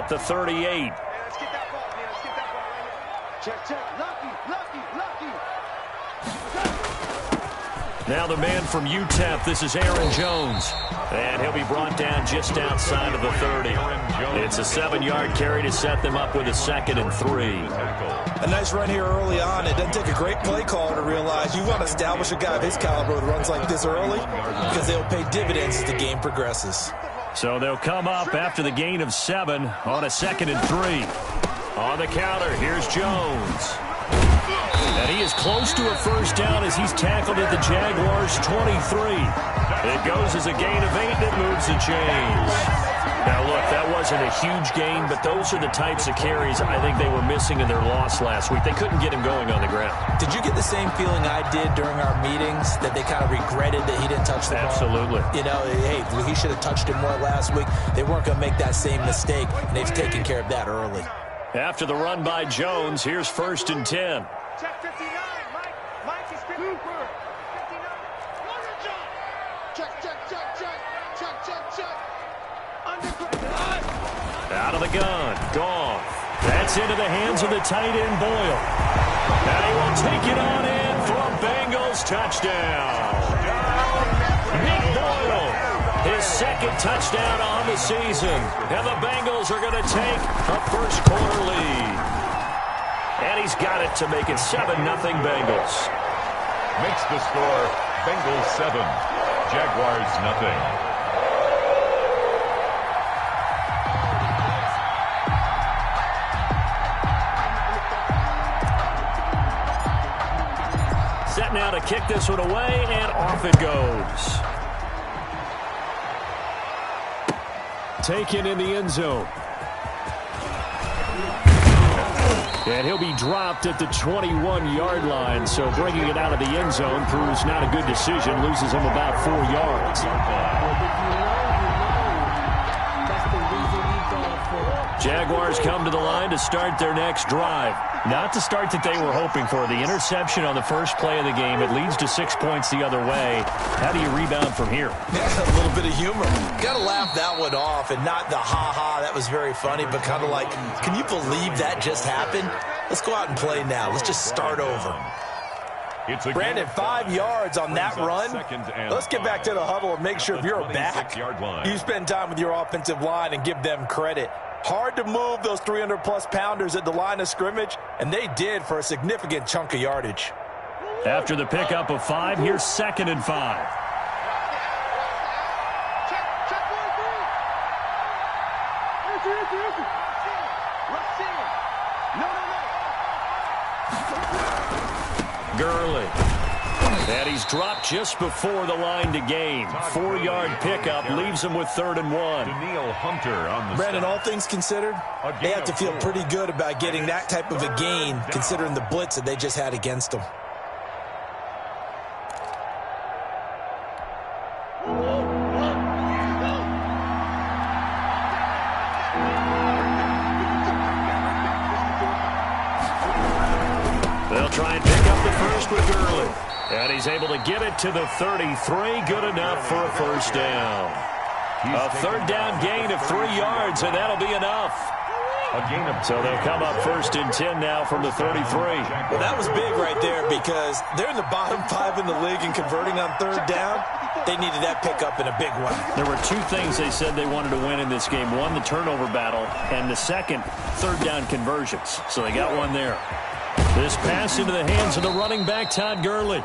at the 38. Let's get that ball, man. Let's get that ball right here. Check, check. Lucky. Now the man from UTEP, this is Aaron Jones. And he'll be brought down just outside of the 30. It's a 7-yard carry to set them up with a 2nd and 3. A nice run here early on. It doesn't take a great play caller to realize you want to establish a guy of his caliber that runs like this early because they'll pay dividends as the game progresses. So they'll come up after the gain of 7 on a 2nd and 3. On the counter, here's Jones. And he is close to a first down as he's tackled at the Jaguars' 23. It goes as a gain of 8 that moves the chains. Now, look, that wasn't a huge gain, but those are the types of carries I think they were missing in their loss last week. They couldn't get him going on the ground. Did you get the same feeling I did during our meetings, that they kind of regretted that he didn't touch the ball? Absolutely. You know, hey, he should have touched it more last week. They weren't going to make that same mistake, and they've taken care of that early. After the run by Jones, here's 1st and 10. Check 59. Mike is 59. 59. Check, check, check, check. Check, check, check. Out of the gun. Goff. That's into the hands of the tight end, Boyle. And he will take it on in for a Bengals touchdown. Nick Boyle, his 2nd touchdown on the season. And the Bengals are going to take a first-quarter lead. And he's got it to make it 7-0 Bengals. Makes the score Bengals 7, Jaguars 0. Set now to kick this one away, and off it goes. Taken in the end zone. And he'll be dropped at the 21-yard line, so bringing it out of the end zone proves not a good decision, loses him about 4 yards. Jaguars come to the line to start their next drive. Not the start that they were hoping for. The interception on the first play of the game. It leads to 6 points the other way. How do you rebound from here? Yeah, a little bit of humor. Got to laugh that one off, and not the ha-ha, that was very funny, but kind of like, can you believe that just happened? Let's go out and play now. Let's just start over. Brandon, 5 yards on that run. Let's get back to the huddle and make sure if you're back, you spend time with your offensive line and give them credit. Hard to move those 300-plus pounders at the line of scrimmage, and they did for a significant chunk of yardage. After the pickup of 5, here's 2nd and 5. Gurley. And he's dropped just before the line to gain. 4-yard pickup leaves him with 3rd and 1. Brandon, all things considered, they have to feel pretty good about getting that type of a gain, considering the blitz that they just had against them. They'll try and pick up the first with Gurley. And he's able to get it to the 33. Good enough for a first down. A 3rd down gain of 3 yards, and that'll be enough. So they'll come up 1st and 10 now from the 33. Well, that was big right there because they're in the bottom 5 in the league in converting on 3rd down. They needed that pickup in a big one. There were 2 things they said they wanted to win in this game. One, the turnover battle, and the second, 3rd down conversions. So they got one there. This pass into the hands of the running back, Todd Gurley.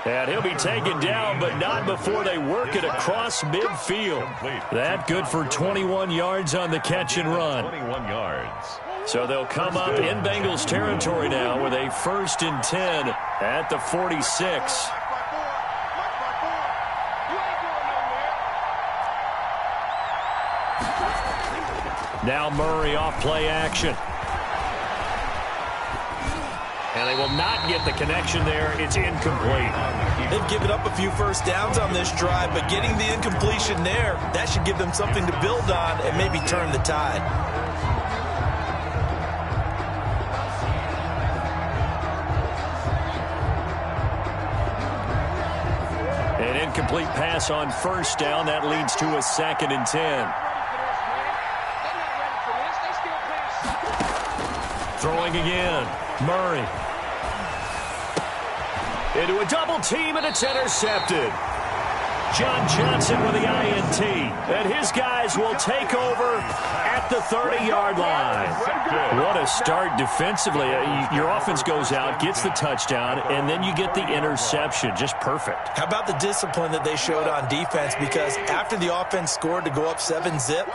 And he'll be taken down, but not before they work it across midfield. That good for 21 yards on the catch and run. 21 yards. So they'll come up in Bengals territory now with a 1st and 10 at the 46. Now Murray off play action. And they will not get the connection there. It's incomplete. They've given up a few first downs on this drive, but getting the incompletion there, that should give them something to build on and maybe turn the tide. An incomplete pass on first down. That leads to a 2nd and 10. Throwing again. Murray. Into a double team, and it's intercepted. John Johnson with the INT. And his guys will take over at the 30-yard line. What a start defensively. Your offense goes out, gets the touchdown, and then you get the interception. Just perfect. How about the discipline that they showed on defense? Because after the offense scored to go up 7-zip,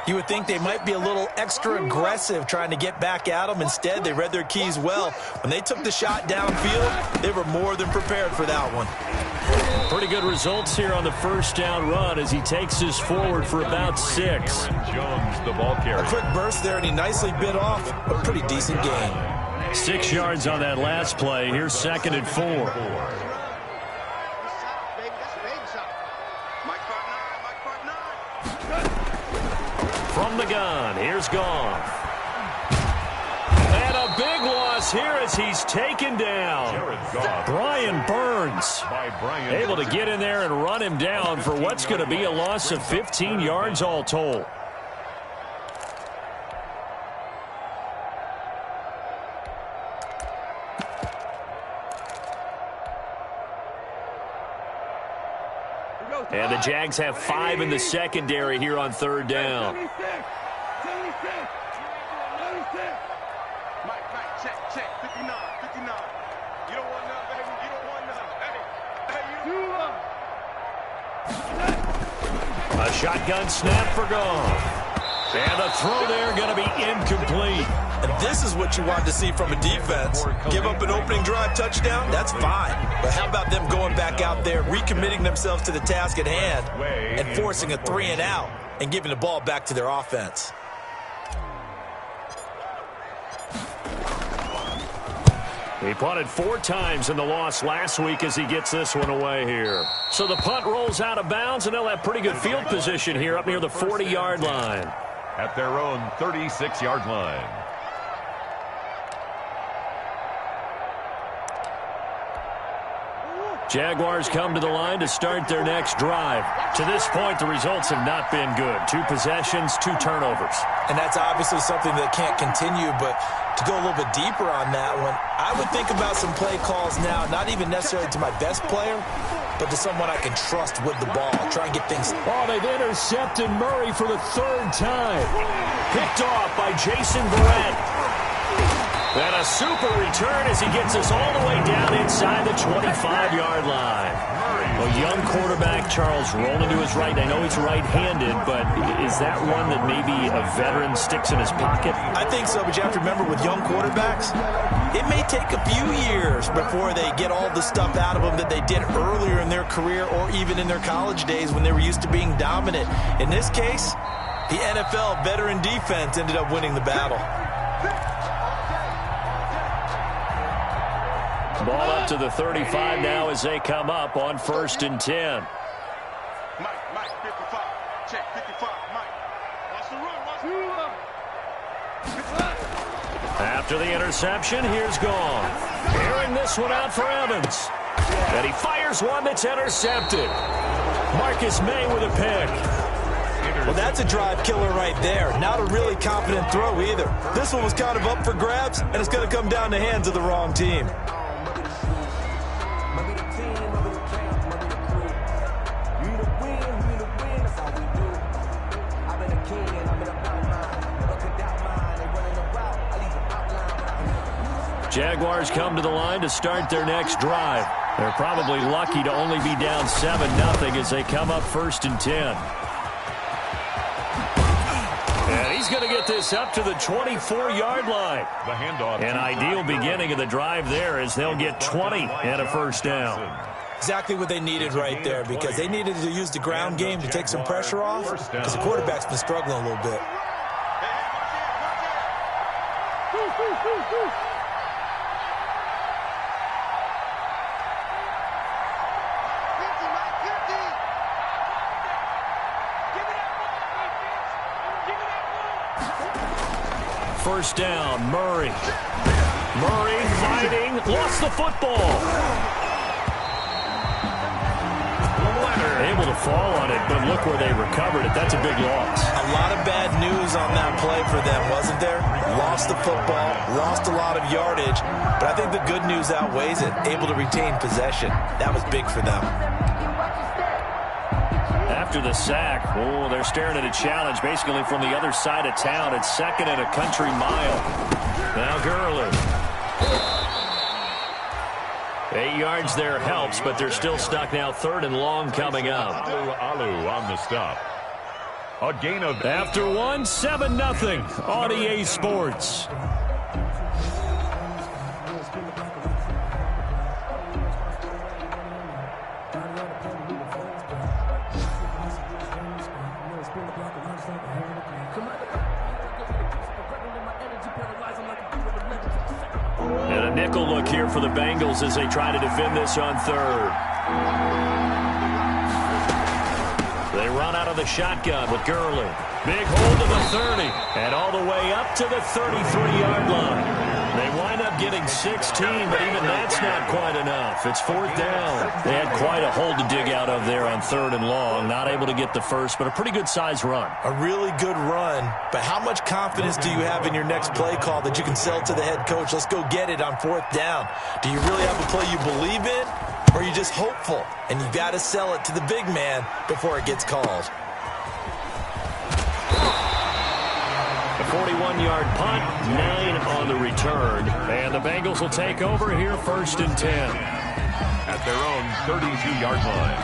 you would think they might be a little extra aggressive trying to get back at them. Instead, they read their keys well. When they took the shot downfield, they were more than prepared for that one. Pretty good results here on the first down run as he takes us forward for about 6. Jones, the ball carrier. A quick burst there, and he nicely bit off a pretty decent gain. 6 yards on that last play. Here's 2nd and 4. From the gun, here's Goff. And a big loss here as he's taken down. Brian Burns able to get in there and run him down for what's going to be a loss of 15 yards all told. And the Jags have 5 in the secondary here on 3rd down. Mike, check, 59. You don't want none, baby. You don't want none. Hey, A shotgun snap for Goff. And the throw there going to be incomplete. And this is what you want to see from a defense. Give up an opening drive touchdown, that's fine. But how about them going back out there, recommitting themselves to the task at hand, and forcing a 3-and-out and giving the ball back to their offense? He punted 4 times in the loss last week as he gets this one away here. So the punt rolls out of bounds, and they'll have pretty good field position here up near the 40-yard line. At their own 36-yard line. Jaguars come to the line to start their next drive. To this point, the results have not been good. 2 possessions, 2 turnovers. And that's obviously something that can't continue, but to go a little bit deeper on that one, I would think about some play calls now, not even necessarily to my best player, but to someone I can trust with the ball. Try and get things... Oh, they've intercepted Murray for the 3rd time. Picked off by Jason Verrett. And a super return as he gets us all the way down inside the 25-yard line. Well, young quarterback Charles rolling to his right. I know he's right-handed, but is that one that maybe a veteran sticks in his pocket? I think so, but you have to remember with young quarterbacks, it may take a few years before they get all the stuff out of them that they did earlier in their career or even in their college days when they were used to being dominant. In this case, the NFL veteran defense ended up winning the battle. Ball up to the 35 now as they come up on 1st and 10. Mike, 55. Check, 55. Mike. Watch the run. After the interception, here's Goff. Airing this one out for Evans. And he fires one that's intercepted. Marcus May with a pick. Well, that's a drive killer right there. Not a really confident throw either. This one was kind of up for grabs, and it's going to come down the hands of the wrong team. Jaguars come to the line to start their next drive. They're probably lucky to only be down 7-0 as they come up 1st and 10. And he's going to get this up to the 24-yard line. The handoff. An ideal beginning of the drive there as they'll get 20 and a 1st down. Exactly what they needed right there, because they needed to use the ground game to take some pressure off, because the quarterback's been struggling a little bit. First down, Murray. Murray fighting, lost the football. able to fall on it, but look where they recovered it. That's a big loss. A lot of bad news on that play for them, wasn't there? Lost the football, lost a lot of yardage, but I think the good news outweighs it. Able to retain possession. That was big for them. After the sack, oh, they're staring at a challenge basically from the other side of town. It's 2nd and a country mile. Now Gurley. 8 yards there helps, but they're still stuck now. 3rd and long coming up. Alu on the stop. A gain of... After one, 7-0 on EA Sports. And a nickel look here for the Bengals as they try to defend this on 3rd. They run out of the shotgun with Gurley. Big hold to the 30 and all the way up to the 33-yard line. They wind up getting 16, but even that's not quite enough. It's 4th down. They had quite a hole to dig out of there on 3rd and long. Not able to get the first, but a pretty good-sized run. A really good run, but how much confidence do you have in your next play call that you can sell to the head coach? Let's go get it on 4th down. Do you really have a play you believe in, or are you just hopeful? And you've got to sell it to the big man before it gets called. 41-yard punt, 9 on the return. And the Bengals will take over here 1st and 10. At their own 32-yard line.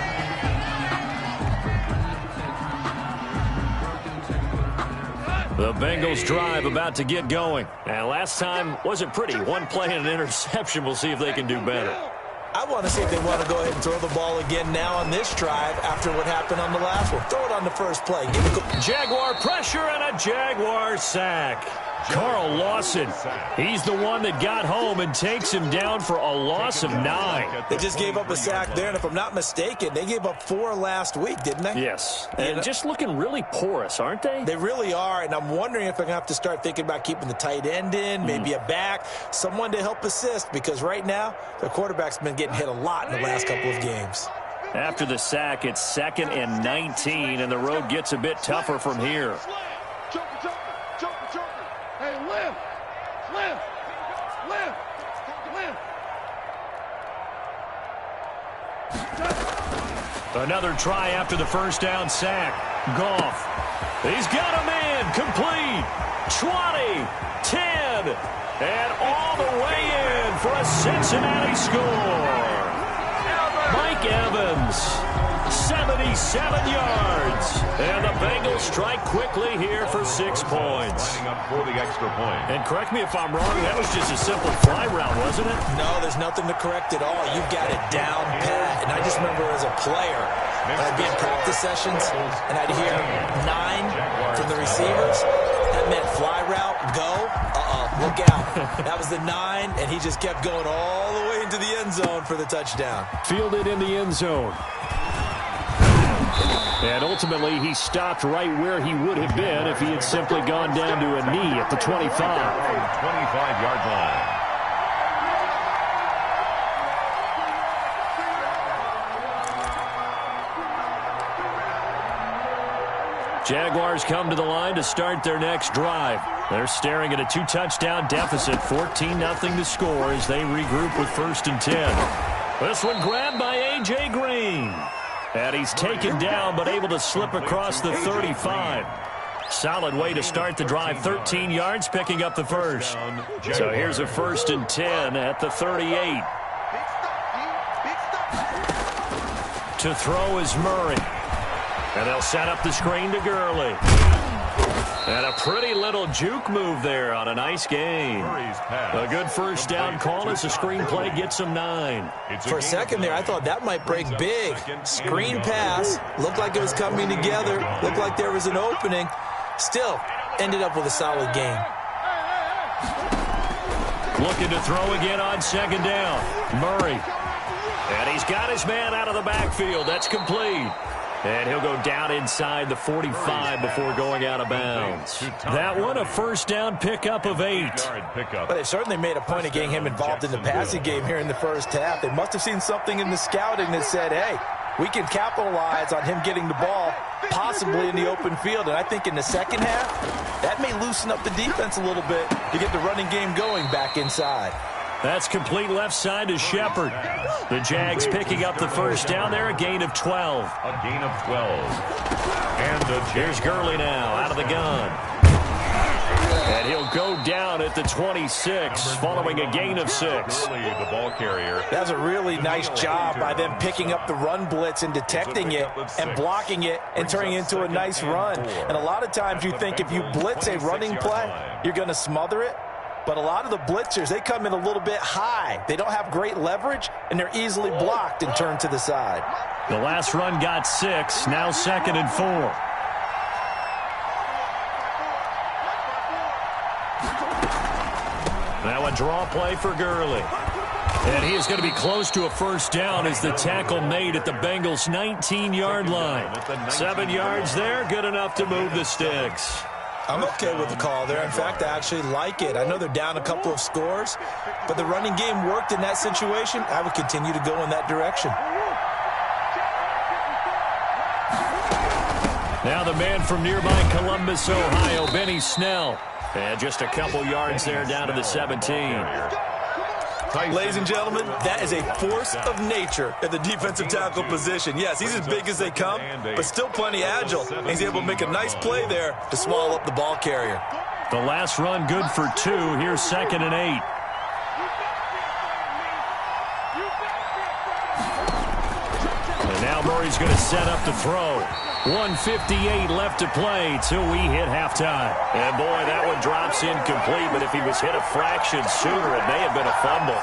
The Bengals drive about to get going. And last time wasn't pretty. One play and an interception. We'll see if they can do better. I want to see if they want to go ahead and throw the ball again now on this drive after what happened on the last one. Throw it on the first play. Jaguar pressure and a Jaguar sack. Carl Lawson, he's the one that got home and takes him down for a loss of 9. They just gave up a sack there, and if I'm not mistaken, they gave up 4 last week, didn't they? Yes, and just looking really porous, aren't they? They really are, and I'm wondering if they're going to have to start thinking about keeping the tight end in, maybe a back, someone to help assist, because right now, their quarterback's been getting hit a lot in the last couple of games. After the sack, it's 2nd and 19, and the road gets a bit tougher from here. Another try after the first down sack. Goff. He's got a man. Complete. 20, 10, and all the way in for a Cincinnati score. Mike Evans, 77 yards. And the Bengals strike quickly here for 6 points. Lining up for the extra point. And correct me if I'm wrong, that was just a simple fly route, wasn't it? No, there's nothing to correct at all. You've got it down pat. And I just remember as a player, I'd be in practice sessions, and I'd hear 9 from the receivers. That meant fly route, go. Look out. That was the 9, and he just kept going all the way into the end zone for the touchdown. Fielded in the end zone. And ultimately, he stopped right where he would have been if he had simply gone down to a knee at the 25. 25-yard line. Jaguars come to the line to start their next drive. They're staring at a 2-touchdown deficit, 14-0 to score as they regroup with 1st and 10. This one grabbed by A.J. Green. And he's taken down but able to slip across the 35. Solid way to start the drive, 13 yards, picking up the first. So here's a 1st and 10 at the 38. To throw is Murray. And they'll set up the screen to Gurley. And a pretty little juke move there on a nice game. A good first down call as the screenplay gets him 9. For a second there, I thought that might break big. Screen pass. Looked like it was coming together. Looked like there was an opening. Still, ended up with a solid game. Looking to throw again on 2nd down. Murray. And he's got his man out of the backfield. That's complete. And he'll go down inside the 45 before going out of bounds. That one, a first down pickup of 8. But they certainly made a point of getting him involved in the passing game here in the first half. They must have seen something in the scouting that said, hey, we can capitalize on him getting the ball possibly in the open field. And I think in the second half, that may loosen up the defense a little bit to get the running game going back inside. That's complete left side to Shepard. The Jags picking up the first down there, a gain of 12. A gain of 12. And here's Gurley now out of the gun. And he'll go down at the 26 following a gain of 6. Gurley, the ball carrier. That's a really nice job by them picking up the run blitz and detecting it and blocking it and turning it into a nice run. And a lot of times you think if you blitz a running play, you're going to smother it. But a lot of the blitzers, they come in a little bit high. They don't have great leverage, and they're easily blocked and turned to the side. The last run got 6, now 2nd and 4. Now a draw play for Gurley. And he is going to be close to a first down as the tackle made at the Bengals' 19-yard line. 7 yards there, good enough to move the sticks. I'm okay with the call there. In fact, I actually like it. I know they're down a couple of scores, but the running game worked in that situation. I would continue to go in that direction. Now the man from nearby Columbus, Ohio, Benny Snell. And just a couple yards there down to the 17. Ladies and gentlemen, that is a force of nature at the defensive tackle position. Yes, he's as big as they come, but still plenty agile. And he's able to make a nice play there to swallow up the ball carrier. The last run good for 2. Here's 2nd and 8. And now Murray's going to set up to throw. 1:58 left to play till we hit halftime. And boy, that one drops incomplete, but if he was hit a fraction sooner, it may have been a fumble.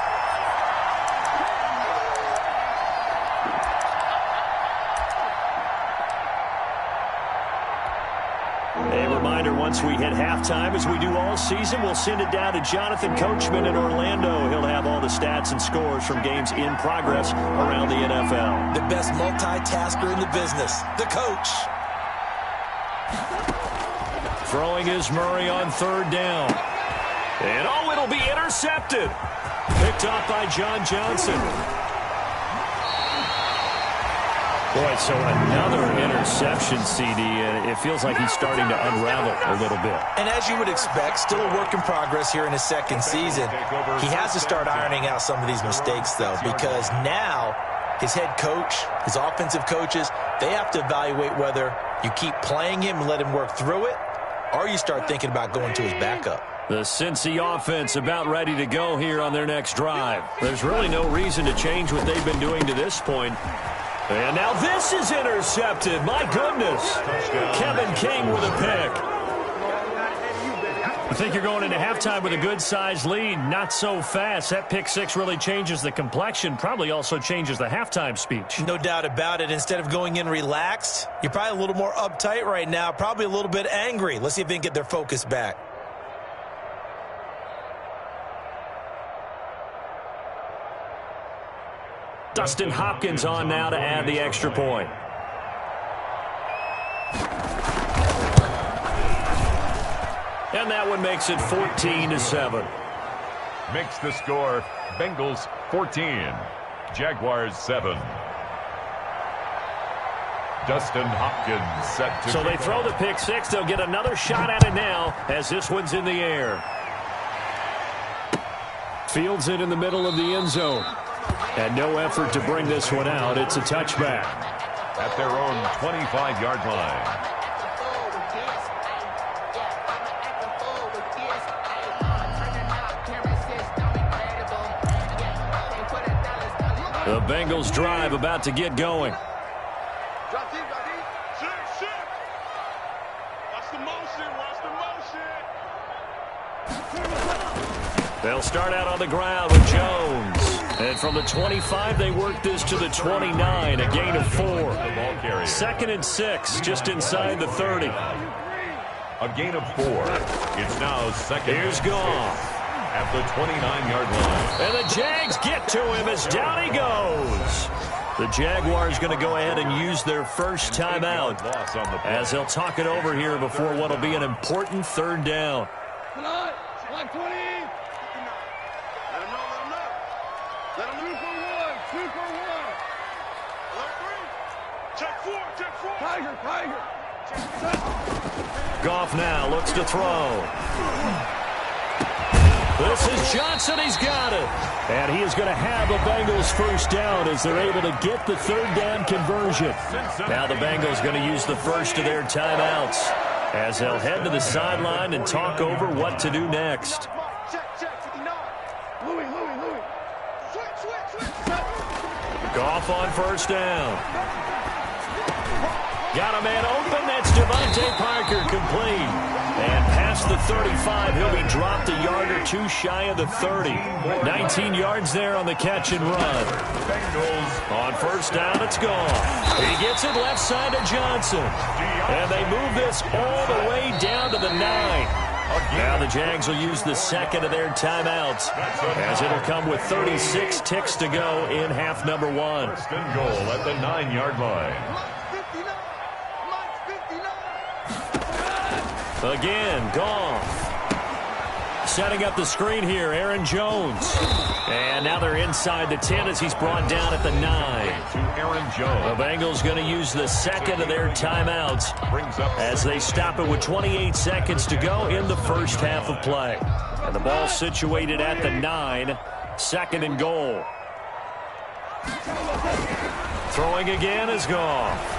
A reminder, once we hit halftime, as we do all season, we'll send it down to Jonathan Coachman in Orlando. He'll have all the stats and scores from games in progress around the NFL. The best multitasker in the business, the coach. Throwing is Murray on 3rd down. And oh, it'll be intercepted. Picked off by John Johnson. Boy, so another interception, CD. It feels like he's starting to unravel a little bit. And as you would expect, still a work in progress here in his second season. He has to start ironing out some of these mistakes, though, because now his head coach, his offensive coaches, they have to evaluate whether you keep playing him and let him work through it, or you start thinking about going to his backup. The Cincy offense about ready to go here on their next drive. There's really no reason to change what they've been doing to this point. And now this is intercepted. My goodness. Kevin King with a pick. I think you're going into halftime with a good-sized lead. Not so fast. That pick 6 really changes the complexion. Probably also changes the halftime speech. No doubt about it. Instead of going in relaxed, you're probably a little more uptight right now. Probably a little bit angry. Let's see if they can get their focus back. Dustin Hopkins on now to add the extra point. And that one makes it 14-7. Makes the score Bengals 14, Jaguars 7. Dustin Hopkins set to... So they throw the pick 6. They'll get another shot at it now as this one's in the air. Fields it in the middle of the end zone. And no effort to bring this one out. It's a touchback. At their own 25-yard line. The Bengals drive about to get going. They'll start out on the ground with Jones. And from the 25, they work this to the 29, a gain of 4. 2nd and 6, just inside the 30. A gain of 4. It's now 2nd. Here's Goff at the 29-yard line. And the Jags get to him as down he goes. The Jaguars going to go ahead and use their first timeout as they'll talk it over here before what will be an important 3rd down. Come on, 120. Let him know. Let him know. 2 for 1. 2 for 1. Goff now looks to throw. This is Johnson. He's got it. And he is going to have a Bengals first down as they're able to get the third down conversion. Now the Bengals going to use the first of their timeouts as they'll head to the sideline and talk over what to do next. Goff on first down. Got a man open. That's Devontae Parker, complete. And past the 35, he'll be dropped a yard or two shy of the 30. 19 yards there on the catch and run. Bengals on first down, it's gone. He gets it left side to Johnson. And they move this all the way down to the 9. Now the Jags will use the second of their timeouts as it'll come with 36 ticks to go in half number 1. First and goal at the 9-yard line. Again, Goff. Setting up the screen here, Aaron Jones. And now they're inside the 10 as he's brought down at the 9. To Aaron Jones. The Bengals going to use the second of their timeouts as they stop it with 28 seconds to go in the first half of play. And the ball situated at the 9, second and goal. Throwing again is Goff.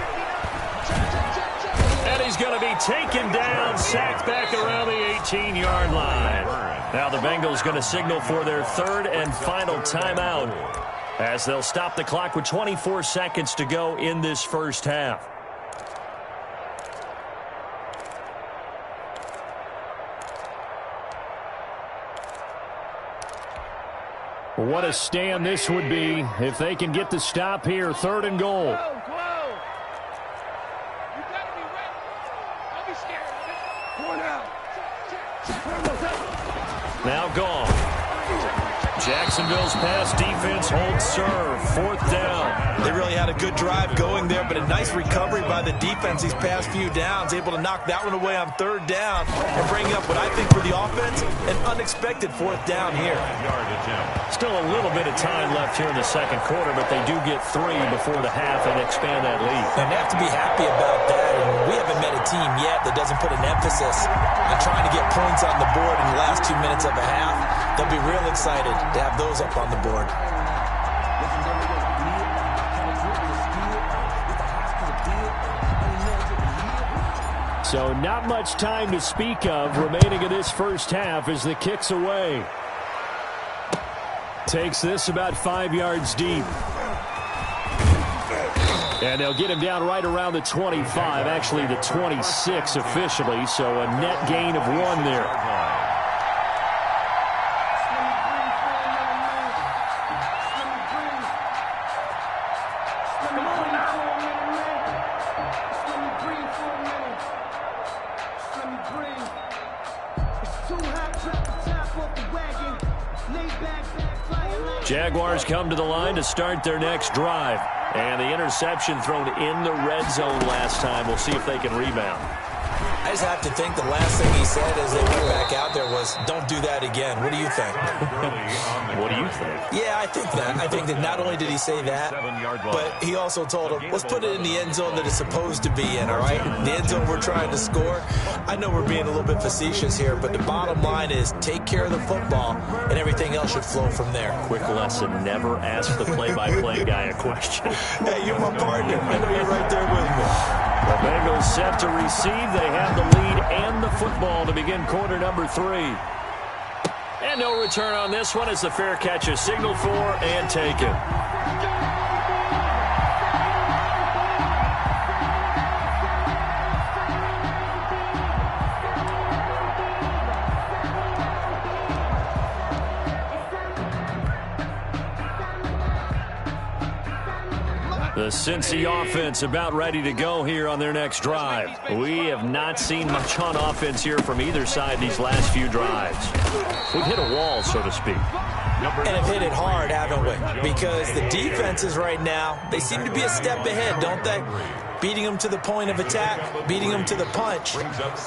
And he's going to be taken down, sacked back around the 18-yard line. Now the Bengals going to signal for their third and final timeout as they'll stop the clock with 24 seconds to go in this first half. What a stand this would be if they can get the stop here, third and goal. Now Goff. Jacksonville's pass defense holds serve. Fourth down. They really had a good drive going there, but a nice recovery by the defense these past few downs. Able to knock that one away on third down and bring up what I think for the offense, an unexpected fourth down here. Still a little bit of time left here in the second quarter, but they do get 3 before the half and expand that lead. And they have to be happy about that. And we haven't met a team yet that doesn't put an emphasis on trying to get points on the board in the last 2 minutes of a half. They'll be real excited to have those up on the board. So not much time to speak of remaining in this first half as the kick's away. Takes this about 5 yards deep. And they'll get him down right around the 25, actually the 26 officially, so a net gain of 1 there. Jaguars come to the line to start their next drive. And the interception thrown in the red zone last time. We'll see if they can rebound. I just have to think the last thing he said as they went back out there was, don't do that again. What do you think? What do you think? Yeah, I think that. I think that not only did he say that, but he also told him, let's put it in the end zone that it's supposed to be in, all right? The end zone we're trying to score. I know we're being a little bit facetious here, but the bottom line is take care of the football, and everything else should flow from there. Quick lesson, never ask the play-by-play guy a question. Hey, you're my partner. I know you're right there with me. The Bengals set to receive. They have the lead and the football to begin quarter number 3. And no return on this one as the fair catch is signaled for and taken. The Cincy offense about ready to go here on their next drive. We have not seen much on offense here from either side these last few drives. We've hit a wall, so to speak. And have hit it hard, haven't we? Because the defenses right now, they seem to be a step ahead, don't they? beating them to the point of attack, beating them to the punch.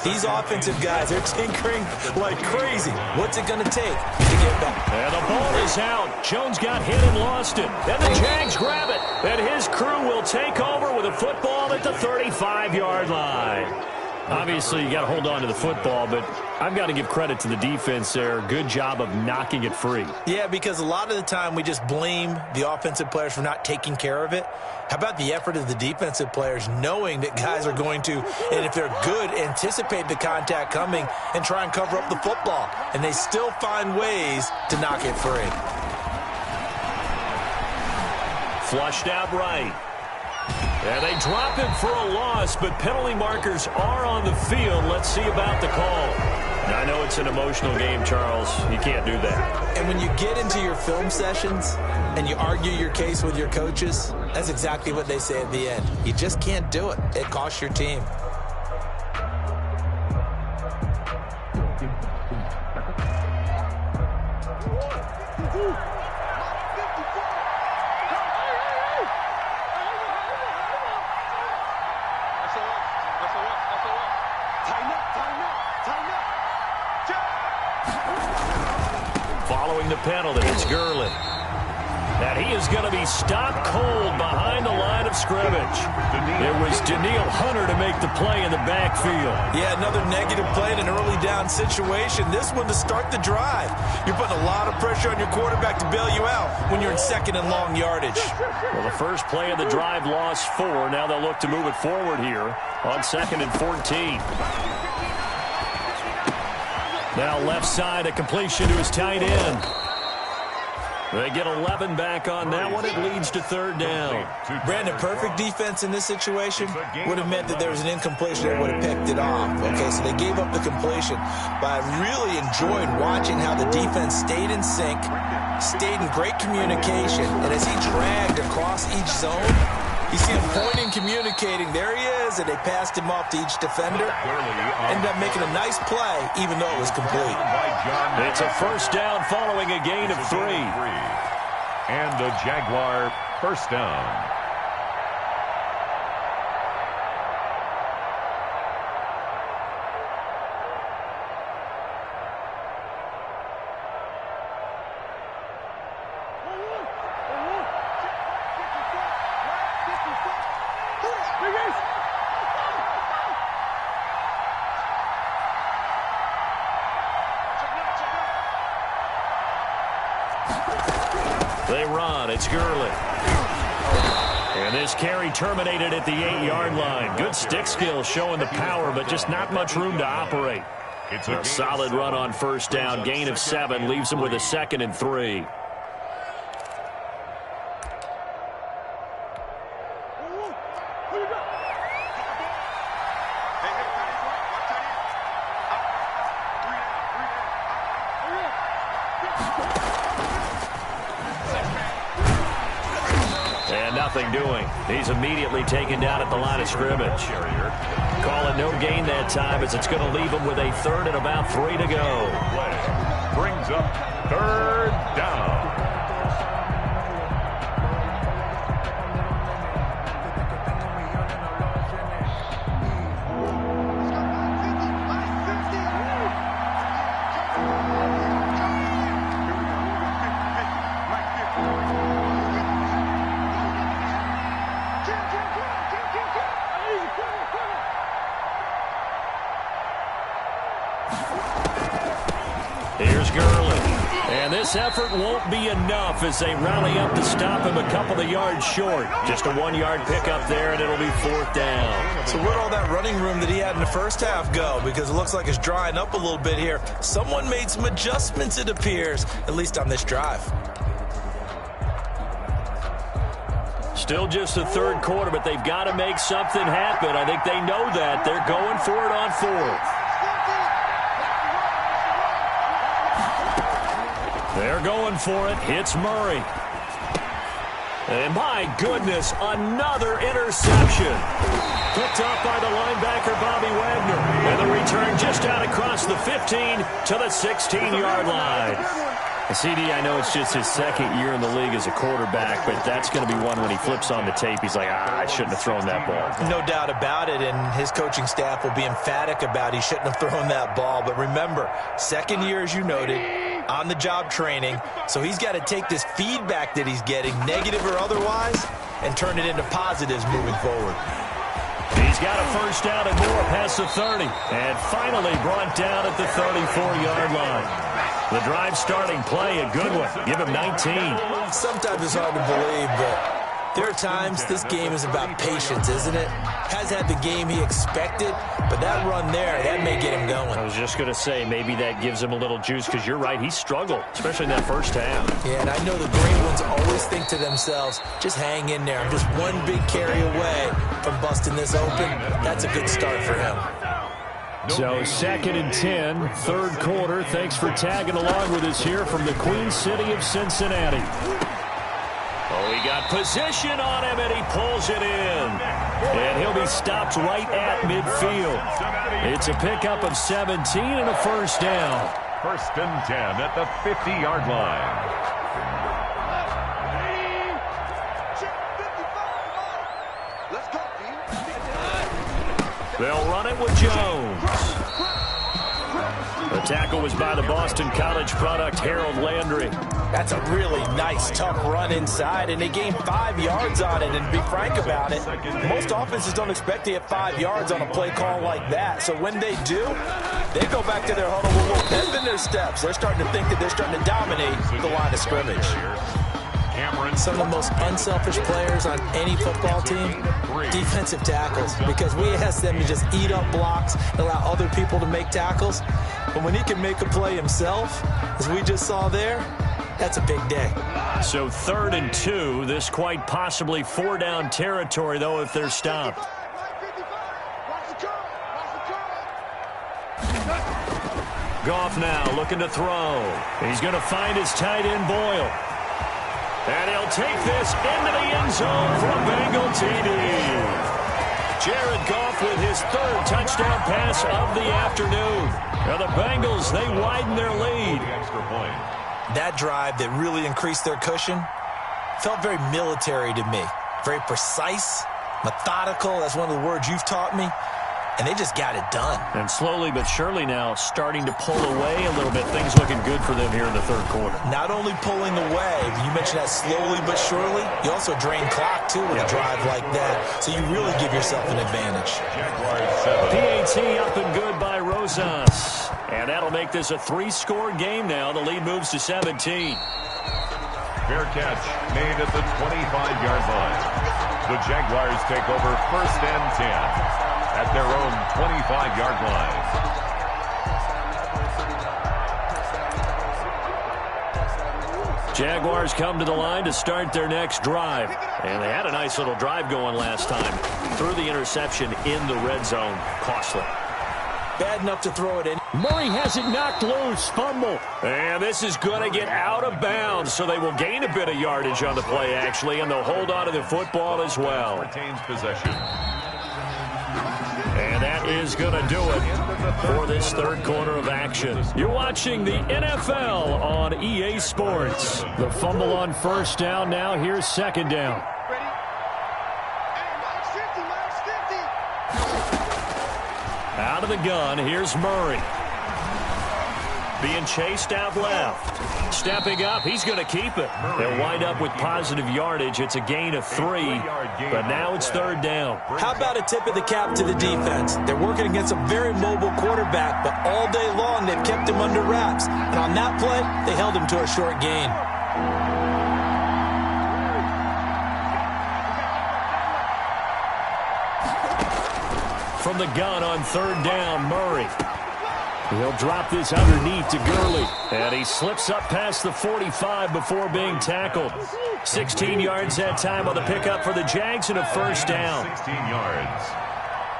These offensive guys, they're tinkering like crazy. What's it going to take to get back? And the ball is out. Jones got hit and lost it. And the Jags grab it. And his crew will take over with a football at the 35-yard line. Obviously, you got to hold on to the football, but I've got to give credit to the defense there. Good job of knocking it free. Yeah, because a lot of the time we just blame the offensive players for not taking care of it. How about the effort of the defensive players knowing that guys are going to, and if they're good, anticipate the contact coming and try and cover up the football. And they still find ways to knock it free. Flushed out right. And they drop him for a loss, but penalty markers are on the field. Let's see about the call. Now, I know it's an emotional game, Charles. You can't do that. And when you get into your film sessions and you argue your case with your coaches, that's exactly what they say at the end. You just can't do it. It costs your team. Following the penalty, it's Gurley. And he is going to be stopped cold behind the line of scrimmage. It was Danielle Hunter to make the play in the backfield. Yeah, another negative play in an early down situation. This one to start the drive. You're putting a lot of pressure on your quarterback to bail you out when you're in second and long yardage. Well, the first play of the drive lost 4. Now they'll look to move it forward here on 2nd and 14. Now left side, a completion to his tight end. They get 11 back on that one. It leads to 3rd down. Brandon, perfect defense in this situation would have meant that there was an incompletion that would have picked it off. Okay, so they gave up the completion. But I really enjoyed watching how the defense stayed in sync, stayed in great communication, and as he dragged across each zone, you see him pointing, communicating. There he is, and they passed him off to each defender. Ended up making a nice play, even though it was complete. It's a 1st down following a gain of 3. And the Jaguar 1st down. They run. It's Gurley. And this carry terminated at the 8-yard line. Good stick skills showing the power, but just not much room to operate. It's a solid run on 1st down. Gain of 7 leaves him with a 2nd and 3. Nothing doing. He's immediately taken down at the line of scrimmage. Call it no gain that time as it's going to leave him with a 3rd and about 3 to go. Brings up 3rd down. Here's Gurley. And this effort won't be enough as they rally up to stop him a couple of yards short. Just a 1-yard pickup there, and it'll be 4th down. So where'd all that running room that he had in the first half go? Because it looks like it's drying up a little bit here. Someone made some adjustments, it appears, at least on this drive. Still just the 3rd quarter, but they've got to make something happen. I think they know that. They're going for it on 4th. They're going for it. Hits Murray. And my goodness, another interception. Picked up by the linebacker, Bobby Wagner. And the return just out across the 15 to the 16-yard line. CD, I know it's just his second year in the league as a quarterback, but that's going to be one when he flips on the tape. He's like, I shouldn't have thrown that ball. No doubt about it, and his coaching staff will be emphatic about he shouldn't have thrown that ball. But remember, second year, as you noted, on-the-job training, so he's got to take this feedback that he's getting, negative or otherwise, and turn it into positives moving forward. He's got a first down and more past the 30, and finally brought down at the 34-yard line. The drive starting play, a good one. Give him 19. Sometimes it's hard to believe, but there are times this game is about patience, isn't it? Has had the game he expected, but that run there, that may get him going. I was just going to say, maybe that gives him a little juice, because you're right, he struggled, especially in that first half. Yeah, and I know the great ones always think to themselves, just hang in there. I'm just one big carry away from busting this open. That's a good start for him. So 2nd and 10, third quarter. Thanks for tagging along with us here from the Queen City of Cincinnati. Oh, he got position on him, and he pulls it in. And he'll be stopped right at midfield. It's a pickup of 17 and a first down. 1st and 10 at the 50-yard line. They'll run it with Jones. The tackle was by the Boston College product, Harold Landry. That's a really nice, tough run inside, and they gained 5 yards on it. And to be frank about it, most offenses don't expect to get 5 yards on a play call like that. So when they do, they go back to their huddle with a little pep in their steps. They're starting to think that they're starting to dominate the line of scrimmage. Some of the most unselfish players on any football team, defensive tackles, because we ask them to just eat up blocks and allow other people to make tackles. But when he can make a play himself, as we just saw there, that's a big day. So 3rd and 2, this quite possibly 4-down territory, though, if they're stopped. Goff now looking to throw. He's going to find his tight end, Boyle. And he'll take this into the end zone for a Bengal TD. Jared Goff with his 3rd touchdown pass of the afternoon. Now the Bengals, they widen their lead. That drive that really increased their cushion felt very military to me. Very precise, methodical. That's one of the words you've taught me. And they just got it done. And slowly but surely now starting to pull away a little bit. Things looking good for them here in the 3rd quarter. Not only pulling away, you mentioned that slowly but surely, you also drain clock, too, with a drive like that. So you really give yourself an advantage. PAT up and good by Rosas. And that'll make this a 3-score game now. The lead moves to 17. Fair catch made at the 25-yard line. The Jaguars take over 1st and 10. At their own 25-yard line. Jaguars come to the line to start their next drive. And they had a nice little drive going last time. Threw the interception in the red zone. Costly. Bad enough to throw it in. Murray has it knocked loose. Fumble. And this is going to get out of bounds, so they will gain a bit of yardage on the play, actually, and they'll hold on to the football as well. Retains possession. And that is going to do it for this 3rd quarter of action. You're watching the NFL on EA Sports. The fumble on 1st down now. Here's 2nd down. Out of the gun, here's Murray. Being chased out left. Stepping up, he's going to keep it. They'll wind up with positive yardage. It's a gain of 3, but now it's 3rd down. How about a tip of the cap to the defense? They're working against a very mobile quarterback, but all day long they've kept him under wraps. And on that play, they held him to a short gain. From the gun on 3rd down, Murray. He'll drop this underneath to Gurley. And he slips up past the 45 before being tackled. 16 yards that time on the pickup for the Jags and a 1st down. 16 yards.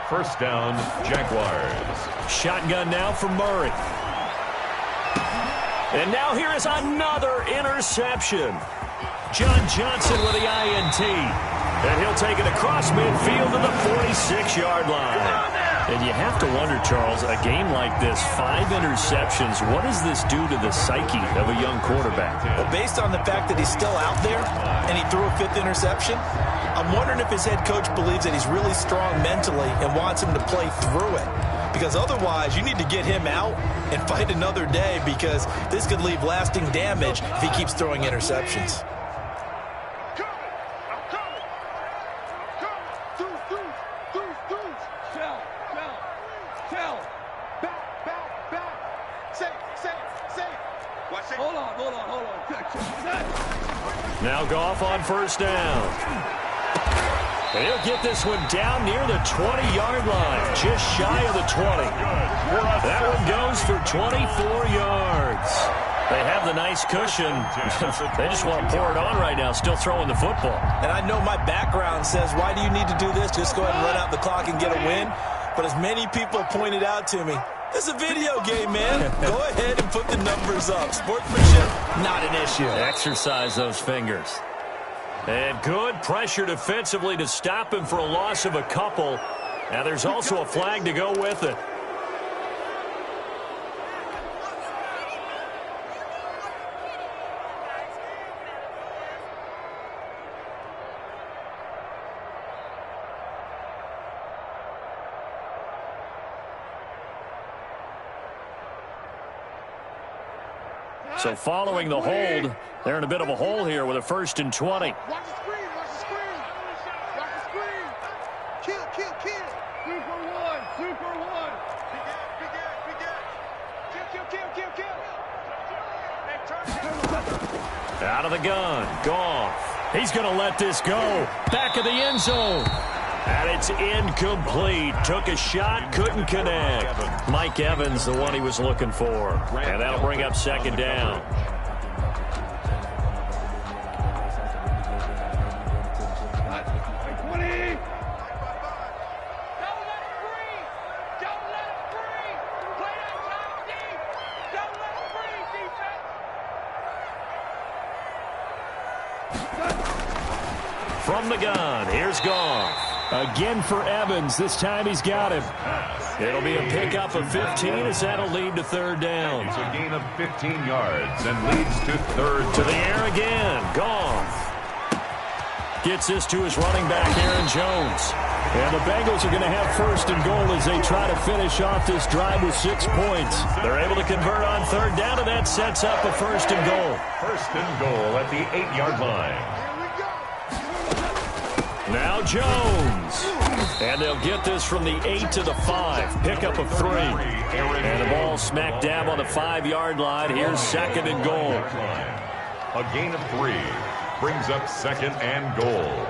1st down, Jaguars. Shotgun now for Murray. And now here is another interception. John Johnson with the INT. And he'll take it across midfield to the 46-yard line. And you have to wonder, Charles, a game like this, 5 interceptions, what does this do to the psyche of a young quarterback? Well, based on the fact that he's still out there and he threw a 5th interception, I'm wondering if his head coach believes that he's really strong mentally and wants him to play through it. Because otherwise, you need to get him out and fight another day, because this could leave lasting damage if he keeps throwing interceptions. Now Goff on first down. And he'll get this one down near the 20-yard line, just shy of the 20. That one goes for 24 yards. They have the nice cushion. They just want to pour it on right now, still throwing the football. And I know my background says, why do you need to do this? Just go ahead and run out the clock and get a win. But as many people pointed out to me, this is a video game, man. Go ahead and put the numbers up. Sportsmanship, not an issue. Exercise those fingers. And good pressure defensively to stop him for a loss of a couple. Now there's also a flag to go with it. So following the hold, they're in a bit of a hole here with a 1st and 20. Watch the screen, watch the screen. Watch the screen. Kill, kill, kill. Super one, super one. Kill. Hey, turn. Out of the gun, Goff. He's going to let this go. Back of the end zone. And it's incomplete. Took a shot, couldn't connect. Mike Evans, the one he was looking for. And that'll bring up 2nd down. From the gun, here's Goff. Again for Evans. This time he's got him. It'll be a pickup of 15 as that'll lead to 3rd down. It's a gain of 15 yards and leads to 3rd. To the air again. Goff. Gets this to his running back, Aaron Jones. And the Bengals are going to have 1st and goal as they try to finish off this drive with 6 points. They're able to convert on 3rd down, and that sets up a 1st and goal. 1st and goal at the 8-yard line. Now Jones. And they'll get this from the 8 to the 5. Pickup of 3. And the ball smack dab on the 5-yard line. Here's 2nd and goal. A gain of 3 brings up 2nd and goal.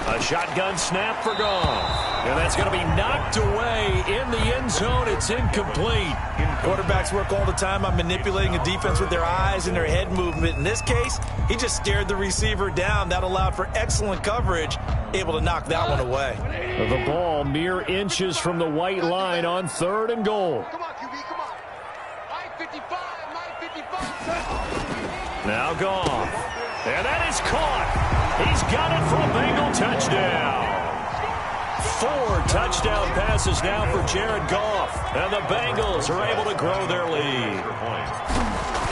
A shotgun snap for Goff. And that's going to be knocked away in the end zone. It's incomplete. Quarterbacks work all the time on manipulating a defense with their eyes and their head movement. In this case, he just stared the receiver down. That allowed for excellent coverage, able to knock that one away. The ball mere inches from the white line on 3rd and goal. Come on, QB, come on. 55. Now Goff. And that is caught. He's got it for a Bengal touchdown. 4 touchdown passes now for Jared Goff. And the Bengals are able to grow their lead.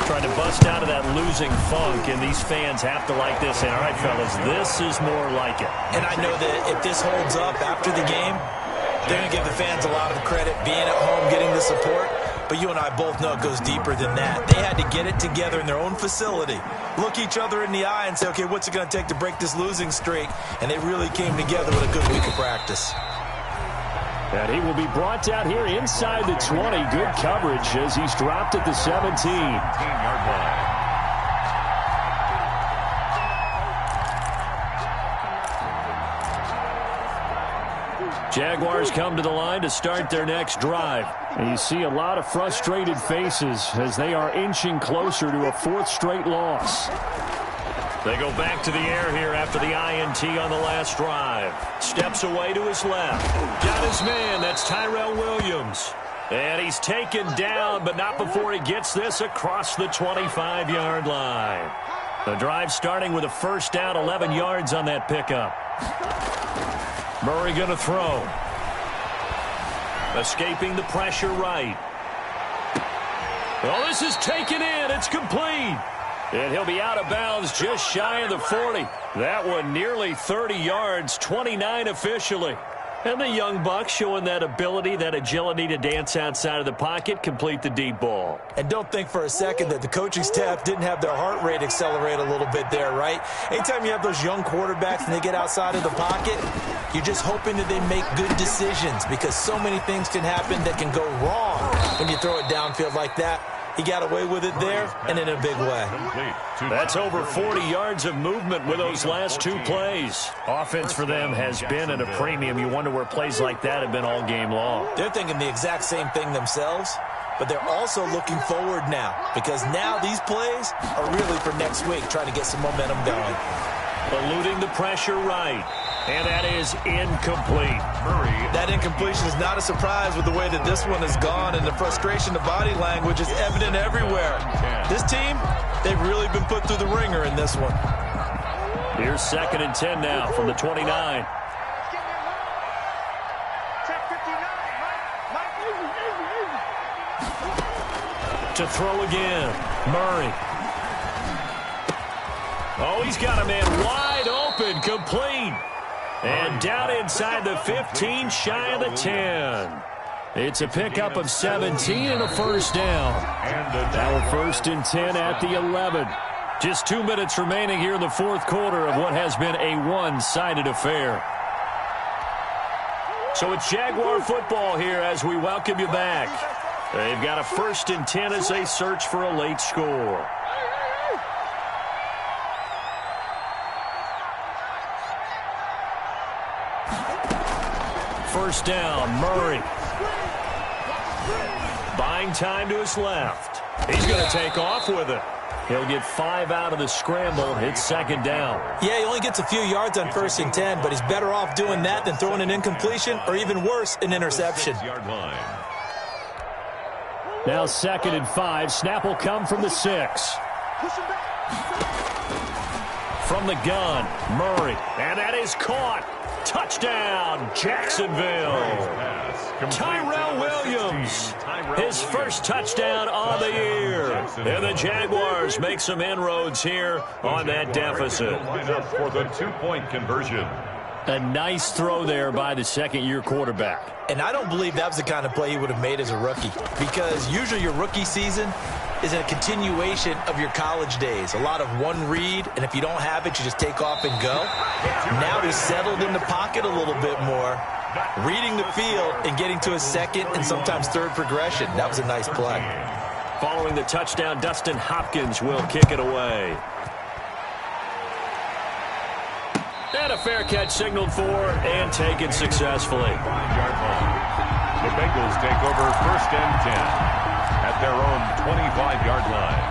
Trying to bust out of that losing funk, and these fans have to like this. And all right, fellas, this is more like it. And I know that if this holds up after the game, they're going to give the fans a lot of credit being at home, getting the support. But you and I both know it goes deeper than that. They had to get it together in their own facility, look each other in the eye and say, okay, what's it going to take to break this losing streak? And they really came together with a good week of practice. And he will be brought down here inside the 20. Good coverage as he's dropped at the 17. 17-yard line. Jaguars come to the line to start their next drive. And you see a lot of frustrated faces as they are inching closer to a 4th straight loss. They go back to the air here after the INT on the last drive. Steps away to his left. Got his man. That's Tyrell Williams. And he's taken down, but not before he gets this across the 25-yard line. The drive starting with a 1st down, 11 yards on that pickup. Murray going to throw. Escaping the pressure right. Oh, this is taken in. It's complete. And he'll be out of bounds just shy of the 40. That one nearly 30 yards, 29 officially. And the young buck showing that ability, that agility to dance outside of the pocket, complete the deep ball. And don't think for a second that the coaching staff didn't have their heart rate accelerate a little bit there, right? Anytime you have those young quarterbacks and they get outside of the pocket, you're just hoping that they make good decisions because so many things can happen that can go wrong when you throw it downfield like that. He got away with it there and in a big way. That's over 40 yards of movement with those last two plays. Offense for them has been at a premium. You wonder where plays like that have been all game long. They're thinking the exact same thing themselves, but they're also looking forward now because now these plays are really for next week, trying to get some momentum going. Eluding the pressure right. And that is incomplete. That incompletion is not a surprise with the way that this one has gone, and the frustration, the body language is evident everywhere. This team, they've really been put through the ringer in this one. Here's 2nd and 10 now from the 29. To throw again. Murray. Oh, he's got a man wide open, complete. And down inside the 15, shy of the 10. It's a pickup of 17 and a first down. Now a 1st and 10 at the 11. Just 2 minutes remaining here in the fourth quarter of what has been a one-sided affair. So it's Jaguar football here as we welcome you back. They've got a 1st and 10 as they search for a late score. First down, Murray. Buying time to his left. He's going to take off with it. He'll get 5 out of the scramble. It's 2nd down. Yeah, he only gets a few yards on 1st and 10, but he's better off doing that than throwing an incompletion or even worse, an interception. Now 2nd and 5. Snap will come from the 6. From the gun, Murray. And that is caught. Touchdown, Jacksonville. Tyrell Williams, his first touchdown on the year. And the Jaguars make some inroads here on that deficit. For the 2-point conversion. A nice throw there by the second-year quarterback. And I don't believe that was the kind of play he would have made as a rookie, because usually your rookie season is a continuation of your college days. A lot of one read, and if you don't have it, you just take off and go. Now he's settled in the pocket a little bit more, reading the field and getting to his second and sometimes third progression. That was a nice play. Following the touchdown, Dustin Hopkins will kick it away. And a fair catch signaled for and taken successfully. The Bengals take over 1st and 10 at their own 25-yard line.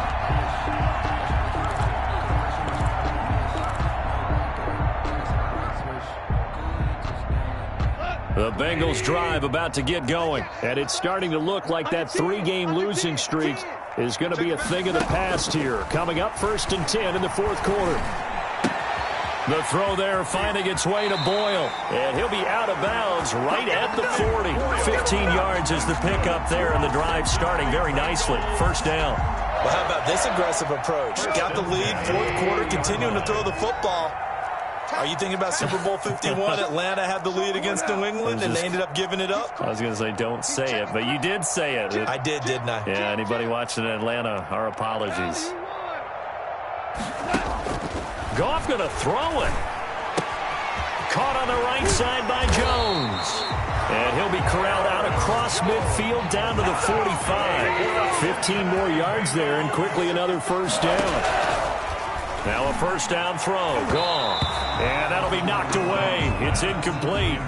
The Bengals drive about to get going, and it's starting to look like that 3-game losing streak is going to be a thing of the past here. Coming up 1st and 10 in the fourth quarter. The throw there finding its way to Boyle. And he'll be out of bounds right at the 40. 15 yards is the pickup there, and the drive starting very nicely. First down. Well, how about this aggressive approach? Got the lead, fourth quarter, continuing to throw the football. Are you thinking about Super Bowl 51? Atlanta had the lead against New England, and they ended up giving it up? I was going to say don't say it, but you did say it. I did, didn't I? Yeah, anybody watching Atlanta, our apologies. Goff going to throw it. Caught on the right side by Jones. And he'll be corralled out across midfield down to the 45. 15 more yards there, and quickly another first down. Now a first down throw. Gone. And that'll be knocked away. It's incomplete.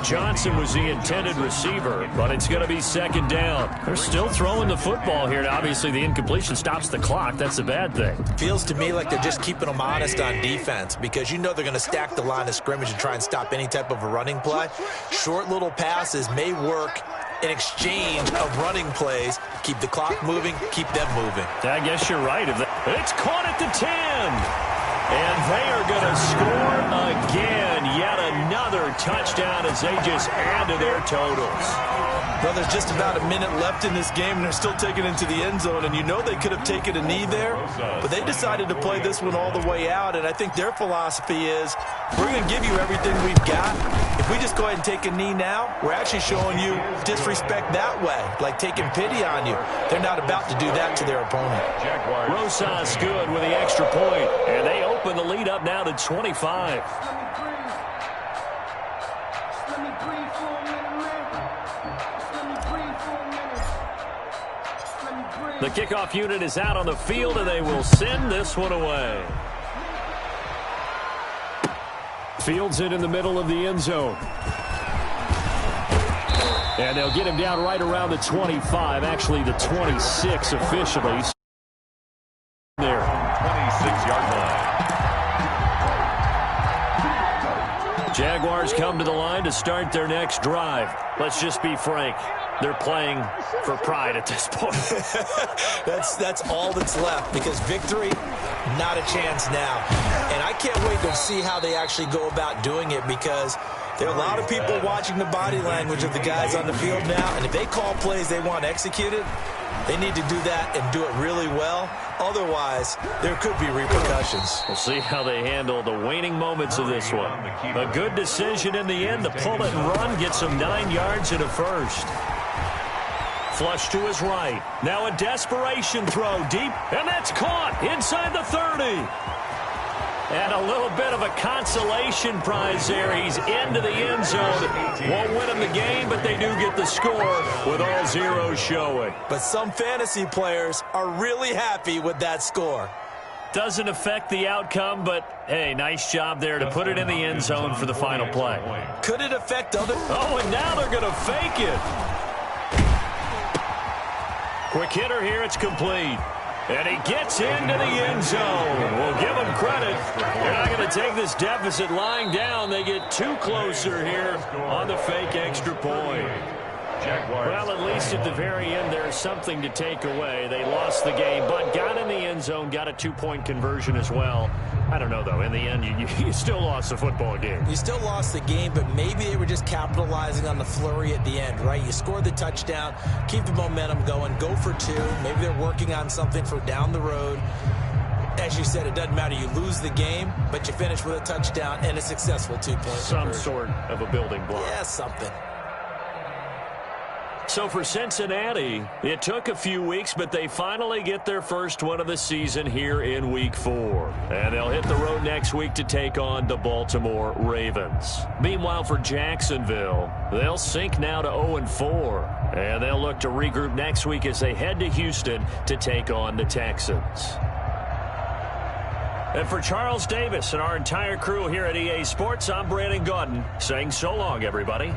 Johnson was the intended receiver, but it's going to be 2nd down. They're still throwing the football here. Now, obviously, the incompletion stops the clock. That's a bad thing. Feels to me like they're just keeping them honest on defense, because you know they're going to stack the line of scrimmage and try and stop any type of a running play. Short little passes may work in exchange of running plays. Keep the clock moving, keep them moving. I guess you're right. It's caught at the 10. And they are going to score again. Yet another touchdown as they just add to their totals. Well, there's just about a minute left in this game, and they're still taking it into the end zone. And you know they could have taken a knee there, but they decided to play this one all the way out. And I think their philosophy is, we're going to give you everything we've got. If we just go ahead and take a knee now, we're actually showing you disrespect that way, like taking pity on you. They're not about to do that to their opponent. Rosas good with the extra point, and they open the lead up now to 25. The kickoff unit is out on the field, and they will send this one away. Fields it in the middle of the end zone. And they'll get him down right around the 25, actually the 26 officially. There. 26-yard line. Jaguars come to the line to start their next drive. Let's just be frank. They're playing for pride at this point. That's all that's left, because victory, not a chance now. And I can't wait to see how they actually go about doing it, because there are a lot of people watching the body language of the guys on the field now, and if they call plays they want executed, they need to do that and do it really well. Otherwise, there could be repercussions. We'll see how they handle the waning moments of this one. A good decision in the end to pull it and run, get some 9 yards and a first. Flush to his right. Now a desperation throw deep, and that's caught inside the 30. And a little bit of a consolation prize there. He's into the end zone. Won't win him the game, but they do get the score with all zeros showing. But some fantasy players are really happy with that score. Doesn't affect the outcome, but, hey, nice job there to put it in the end zone for the final play. Could it affect other? Oh, and now they're going to fake it. Quick hitter here, it's complete. And he gets into the end zone. We'll give him credit. They're not going to take this deficit lying down. They get too closer here on the fake extra point. Well, at least at the very end, there's something to take away. They lost the game, but got in the end zone, got a 2-point conversion as well. I don't know, though. In the end, you still lost the football game. You still lost the game, but maybe they were just capitalizing on the flurry at the end, right? You scored the touchdown, keep the momentum going, go for 2. Maybe they're working on something for down the road. As you said, it doesn't matter. You lose the game, but you finish with a touchdown and a successful 2-point Some sort of a building block. Yeah, something. So for Cincinnati, it took a few weeks, but they finally get their first one of the season here in Week 4. And they'll hit the road next week to take on the Baltimore Ravens. Meanwhile, for Jacksonville, they'll sink now to 0-4. And they'll look to regroup next week as they head to Houston to take on the Texans. And for Charles Davis and our entire crew here at EA Sports, I'm Brandon Gaudin saying so long, everybody.